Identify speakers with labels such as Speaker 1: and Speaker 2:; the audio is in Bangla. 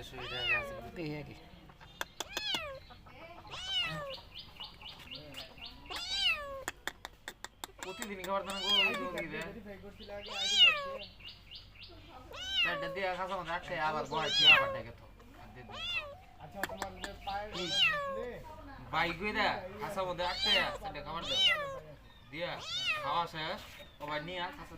Speaker 1: শরীরে আছে বুঝতে কি প্রতিদিন খাবার দানা গো দিবে চারটা দিয়ে খাসা মধ্যে আটকে আবার বয় কি আবার দেখে তো
Speaker 2: আচ্ছা তোমার যে পায়ের
Speaker 1: বাইক কইরা খাসা মধ্যে আটকে চারটা খাবার দাও দিয়া খাওয়া শেষ আবার নিয়ে খাসা